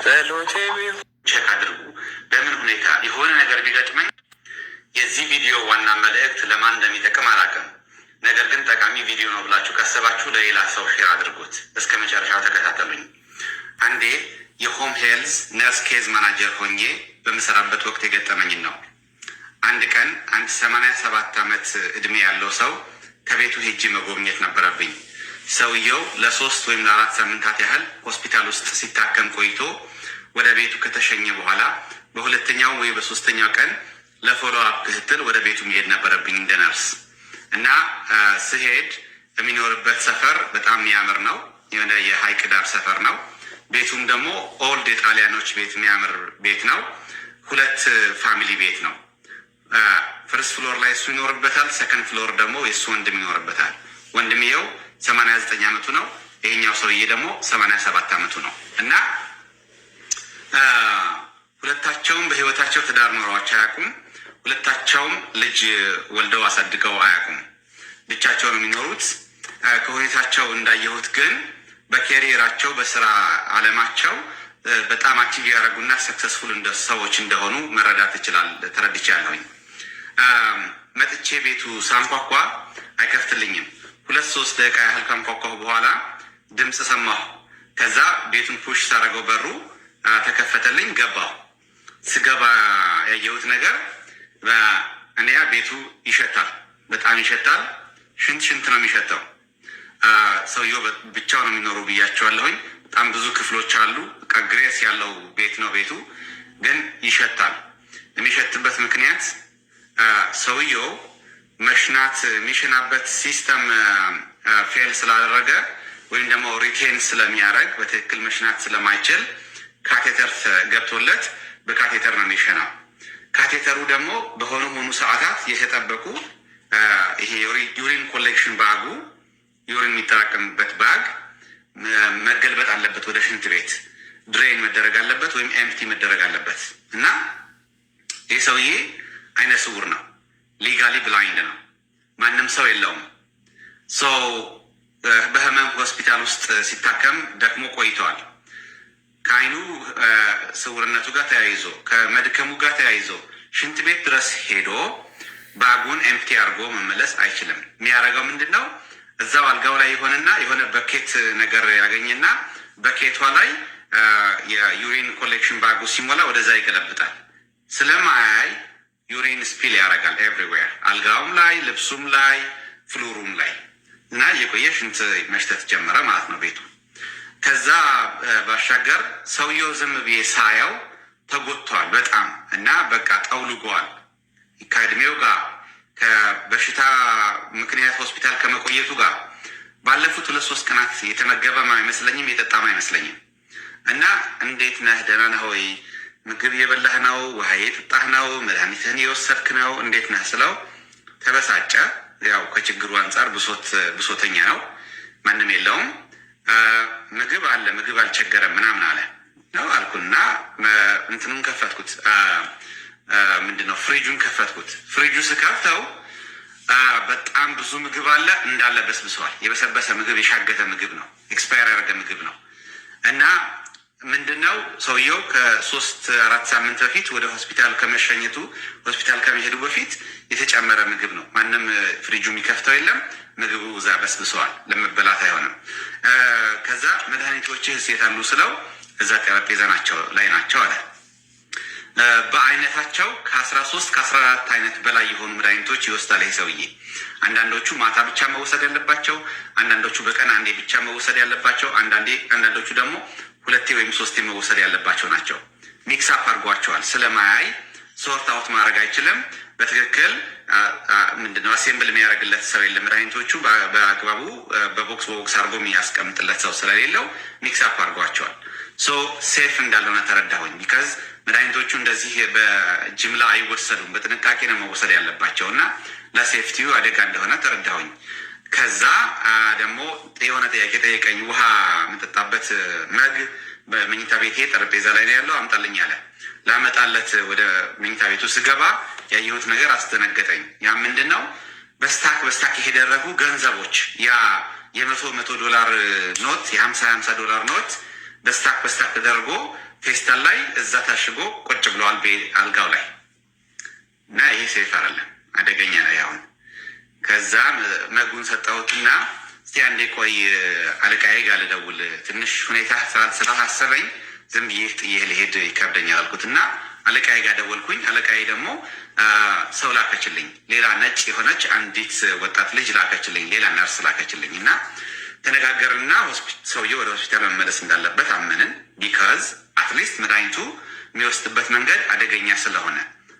ቼክ አድርጉ። በምን ሁኔታ የሆነ ነገር ቢገጥመኝ የዚህ ቪዲዮ ዋና መልእክት ለማን እንደሚጠቅም አላውቅም። ነገር ግን ጠቃሚ ቪዲዮ ነው ብላችሁ ካሰባችሁ ለሌላ ሰው ሼር አድርጉት። እስከ መጨረሻው ተከታተሉኝ። አንዴ የሆም ሄልዝ ነርስ ኬዝ ማናጀር ሆኜ በምሰራበት ወቅት የገጠመኝን ነው። አንድ ቀን አንድ 87 ዓመት እድሜ ያለው ሰው ከቤቱ ሄጄ መጎብኘት ነበረብኝ። ሰውየው ለ3 ወይም ለ4 ሳምንታት ያህል ሆስፒታል ውስጥ ሲታከም ቆይቶ ወደ ቤቱ ከተሸኘ በኋላ በሁለተኛው ወይ በሶስተኛው ቀን ለፎሎ አፕ ክትትል ወደ ቤቱ መሄድ ነበረብኝ እንደ ነርስ እና ስሄድ የሚኖርበት ሰፈር በጣም የሚያምር ነው። የሆነ የሀይቅ ዳር ሰፈር ነው። ቤቱም ደግሞ ኦልድ የጣሊያኖች ቤት የሚያምር ቤት ነው። 2 ፋሚሊ ቤት ነው። ፈርስት ፍሎር ላይ እሱ ይኖርበታል። ሰከንድ ፍሎር ደግሞ የእሱ ወንድም ይኖርበታል። ወንድምየው 89 ዓመቱ ነው። ይሄኛው ሰውዬ ደግሞ 87 ዓመቱ ነው እና ሁለታቸውም በህይወታቸው ትዳር ኖረዋቸው አያውቁም። ሁለታቸውም ልጅ ወልደው አሳድገው አያውቁም። ብቻቸው ነው የሚኖሩት። ከሁኔታቸው እንዳየሁት ግን በኬሪየራቸው በስራ አለማቸው በጣም አክቲቭ ያደረጉና ሰክሰስፉል ሰዎች እንደሆኑ መረዳት ተረድቻለሁኝ። መጥቼ ቤቱ ሳንኳኳ አይከፍትልኝም። 2-3 ደቂቃ ያህል ካንኳኳሁ በኋላ ድምፅ ሰማሁ። ከዛ ቤቱን ፑሽ ሳደርገው በሩ ተከፈተልኝ። ገባሁ። ስገባ ያየሁት ነገር እኔ ቤቱ ይሸታል፣ በጣም ይሸታል። ሽንት ነው የሚሸተው። ሰውየው ብቻው ነው የሚኖሩ ብያቸዋለሁኝ። በጣም ብዙ ክፍሎች አሉ። ግሬስ ያለው ቤት ነው ቤቱ፣ ግን ይሸታል። የሚሸትበት ምክንያት ሰውየው መሽናት የሚሽናበት ሲስተም ፌል ስላደረገ ወይም ደግሞ ሪቴን ስለሚያደርግ በትክክል መሽናት ስለማይችል ካቴተር ገብቶለት በካቴተር ነው የሚሸናው። ካቴተሩ ደግሞ በሆኑ ሰዓታት የተጠበቁ ይሄ ዩሪን ኮሌክሽን ባጉ ዩሪን የሚጠራቀምበት ባግ መገልበጥ አለበት፣ ወደ ሽንት ቤት ድሬን መደረግ አለበት ወይም ኤምፕቲ መደረግ አለበት እና ይህ ሰውዬ አይነ ስውር ነው፣ ሊጋሊ ብላይንድ ነው፣ ማንም ሰው የለውም። በህመም ሆስፒታል ውስጥ ሲታከም ደክሞ ቆይተዋል። ከአይኑ ስውርነቱ ጋር ተያይዞ ከመድከሙ ጋር ተያይዞ ሽንት ቤት ድረስ ሄዶ ባጉን ኤምፕቲ አድርጎ መመለስ አይችልም። የሚያደርገው ምንድን ነው? እዛው አልጋው ላይ የሆነና የሆነ በኬት ነገር ያገኘና በኬቷ ላይ የዩሪን ኮሌክሽን ባጉ ሲሞላ ወደዛ ይገለብጣል። ስለማያይ ዩሪን ስፒል ያደርጋል ኤቭሪዌር፣ አልጋውም ላይ፣ ልብሱም ላይ፣ ፍሉሩም ላይ እና የቆየ ሽንት መሽተት ጀመረ ማለት ነው ቤቱ። ከዛ ባሻገር ሰውየው ዝም ብዬ ሳየው ተጎድቷል በጣም እና በቃ ጠውልጓል። ከእድሜው ጋር ከበሽታ ምክንያት ሆስፒታል ከመቆየቱ ጋር ባለፉት 2-3 ቀናት የተመገበም አይመስለኝም፣ የጠጣም አይመስለኝም። እና እንዴት ነህ? ደህና ነህ ወይ? ምግብ የበላህ ነው? ውሃ የጠጣህ ነው? መድኃኒትህን የወሰድክ ነው? እንዴት ነህ ስለው ተበሳጨ። ያው ከችግሩ አንጻር ብሶተኛ ነው፣ ማንም የለውም። ምግብ አለ፣ ምግብ አልቸገረም ምናምን አለ ነው አልኩና እንትኑን ከፈትኩት። ምንድነው ፍሪጁን ከፈትኩት። ፍሪጁ ስከፍተው በጣም ብዙ ምግብ አለ፣ እንዳለ በስብሰዋል። የበሰበሰ ምግብ፣ የሻገተ ምግብ ነው፣ ኤክስፓየር ያደረገ ምግብ ነው። እና ምንድነው ሰውየው ከ3-4 ሳምንት በፊት ወደ ሆስፒታል ከመሸኘቱ ሆስፒታል ከመሄዱ በፊት የተጨመረ ምግብ ነው። ማንም ፍሪጁ የሚከፍተው የለም። ምግቡ እዛ በስብሰዋል፣ ለመበላት አይሆንም። ከዛ መድኃኒቶችህ የት አሉ ስለው እዛ ጠረጴዛ ላይ ናቸው አለ። በአይነታቸው ከ13-14 አይነት በላይ የሆኑ መድኃኒቶች ይወስዳል ይህ ሰውዬ። አንዳንዶቹ ማታ ብቻ መወሰድ ያለባቸው፣ አንዳንዶቹ በቀን አንዴ ብቻ መወሰድ ያለባቸው፣ አንዳንዶቹ ደግሞ 2 ወይም 3 መወሰድ ያለባቸው ናቸው። ሚክስ አፕ አድርጓቸዋል። ስለማያይ ሶርት አውት ማድረግ አይችልም። በትክክል ምንድነው አሴምብል የሚያደርግለት ሰው የለም። መድኃኒቶቹ በአግባቡ በቦክስ አድርጎ የሚያስቀምጥለት ሰው ስለሌለው ሚክስ አፕ አድርጓቸዋል። ሴፍ እንዳልሆነ ተረዳሁኝ። ቢካዝ መድኃኒቶቹ እንደዚህ በጅምላ አይወሰዱም፣ በጥንቃቄ ነው መወሰድ ያለባቸው እና ለሴፍቲው አደጋ እንደሆነ ተረዳሁኝ። ከዛ ደግሞ የሆነ ጥያቄ ጠየቀኝ። ውሃ የምጠጣበት መግ በመኝታ ቤቴ ጠረጴዛ ላይ ነው ያለው፣ አምጣልኝ አለ። ላመጣለት ወደ መኝታ ቤቱ ስገባ ያየሁት ነገር አስደነገጠኝ። ያ ምንድን ነው? በስታክ የደረጉ ገንዘቦች፣ ያ $100 ኖት፣ $50 ኖት በስታክ ተደርጎ ፌስታል ላይ እዛ ታሽጎ ቁጭ ብለዋል አልጋው ላይ እና ይሄ ሴፍ አይደለም፣ አደገኛ ነው። ያሁን ከዛ መጉን ሰጠሁትና እስቲ አንዴ ቆይ አለቃዬ ጋር ልደውል፣ ትንሽ ሁኔታ ስላሳሰበኝ ዝም ብዬ ጥዬ ልሄድ ይከብደኛል አልኩትና አለቃዬ ጋር ደወልኩኝ። አለቃዬ ደግሞ ሰው ላከችልኝ፣ ሌላ ነጭ የሆነች አንዲት ወጣት ልጅ ላከችልኝ፣ ሌላ ነርስ ላከችልኝ እና ተነጋገርና ሰውዬው ወደ ሆስፒታል መመለስ እንዳለበት አመንን። ቢካዝ አትሊስት መድኃኒቱ የሚወስድበት መንገድ አደገኛ ስለሆነ፣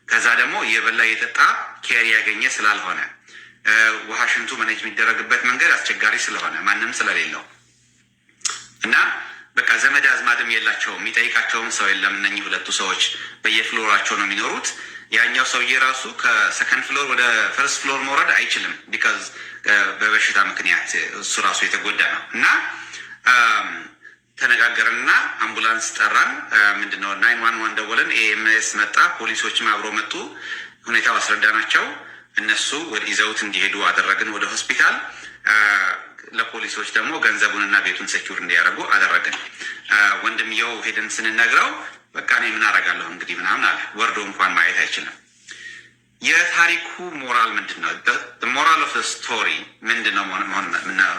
ከዛ ደግሞ እየበላ የጠጣ ኬር ያገኘ ስላልሆነ፣ ውሃ ሽንቱ መነጅ የሚደረግበት መንገድ አስቸጋሪ ስለሆነ ማንም ስለሌለው እና በቃ ዘመድ አዝማድም የላቸውም፣ የሚጠይቃቸውም ሰው የለም። እነኚህ ሁለቱ ሰዎች በየፍሎራቸው ነው የሚኖሩት። ያኛው ሰውዬ ራሱ ከሰከንድ ፍሎር ወደ ፈርስት ፍሎር መውረድ አይችልም፣ ቢካዝ በበሽታ ምክንያት እሱ ራሱ የተጎዳ ነው። እና ተነጋገርንና አምቡላንስ ጠራን። ምንድነው 911 ደወልን። ኤኤምኤስ መጣ፣ ፖሊሶችም አብሮ መጡ። ሁኔታው አስረዳናቸው። እነሱ ይዘውት እንዲሄዱ አደረግን ወደ ሆስፒታል። ለፖሊሶች ደግሞ ገንዘቡንና ቤቱን ሴኪውር እንዲያደርጉ አደረግን። ወንድምየው ሄደን ስንነግረው በቃ እኔ ምን አደርጋለሁ እንግዲህ ምናምን አለ። ወርዶ እንኳን ማየት አይችልም። የታሪኩ ሞራል ምንድን ነው? ሞራል ኦፍ ስቶሪ ምንድን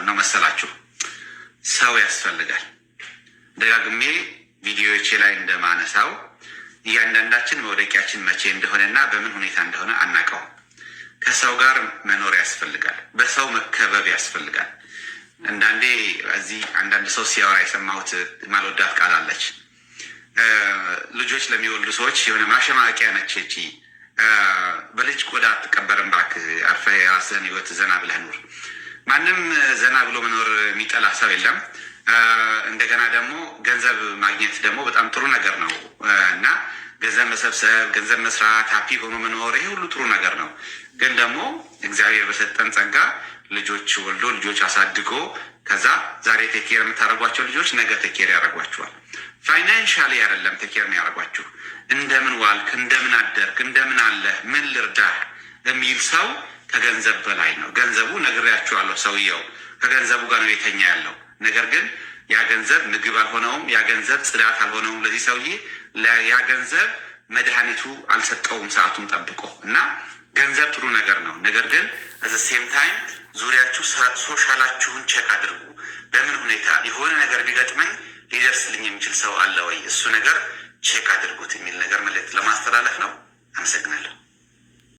ነው መሰላችሁ? ሰው ያስፈልጋል። ደጋግሜ ቪዲዮዎቼ ላይ እንደማነሳው እያንዳንዳችን መውደቂያችን መቼ እንደሆነና በምን ሁኔታ እንደሆነ አናውቀውም። ከሰው ጋር መኖር ያስፈልጋል። በሰው መከበብ ያስፈልጋል። አንዳንዴ እዚህ አንዳንድ ሰው ሲያወራ የሰማሁት ማልወዳት ቃል አለች። ልጆች ለሚወልዱ ሰዎች የሆነ ማሸማቂያ ነች እቺ። በልጅ ቆዳ አትቀበርም፣ እባክህ አርፈህ የራስህን ህይወት ዘና ብለህ ኑር። ማንም ዘና ብሎ መኖር የሚጠላ ሰው የለም። እንደገና ደግሞ ገንዘብ ማግኘት ደግሞ በጣም ጥሩ ነገር ነው እና ገንዘብ መሰብሰብ፣ ገንዘብ መስራት፣ ሀፒ ሆኖ መኖር ይሄ ሁሉ ጥሩ ነገር ነው። ግን ደግሞ እግዚአብሔር በሰጠን ጸጋ ልጆች ወልዶ ልጆች አሳድጎ ከዛ ዛሬ ቴኬር የምታደርጓቸው ልጆች ነገ ቴኬር ያደርጓቸዋል። ፋይናንሻሊ አይደለም ቴኬር የሚያደርጓችሁ። እንደምን ዋልክ፣ እንደምን አደርክ፣ እንደምን አለህ፣ ምን ልርዳህ የሚል ሰው ከገንዘብ በላይ ነው። ገንዘቡ ነግሬያችኋለሁ፣ ሰውየው ከገንዘቡ ጋር ነው የተኛ ያለው። ነገር ግን ያ ገንዘብ ምግብ አልሆነውም፣ ያ ገንዘብ ጽዳት አልሆነውም። ለዚህ ሰውዬ ያ ገንዘብ መድኃኒቱ አልሰጠውም ሰዓቱን ጠብቆ እና ገንዘብ ጥሩ ነገር ነው። ነገር ግን አዘ ሴም ታይም ዙሪያችሁ ሶሻላችሁን ቼክ አድርጉ። በምን ሁኔታ የሆነ ነገር ቢገጥመኝ ሊደርስልኝ የሚችል ሰው አለ ወይ? እሱ ነገር ቼክ አድርጉት የሚል ነገር መልዕክት ለማስተላለፍ ነው። አመሰግናለሁ።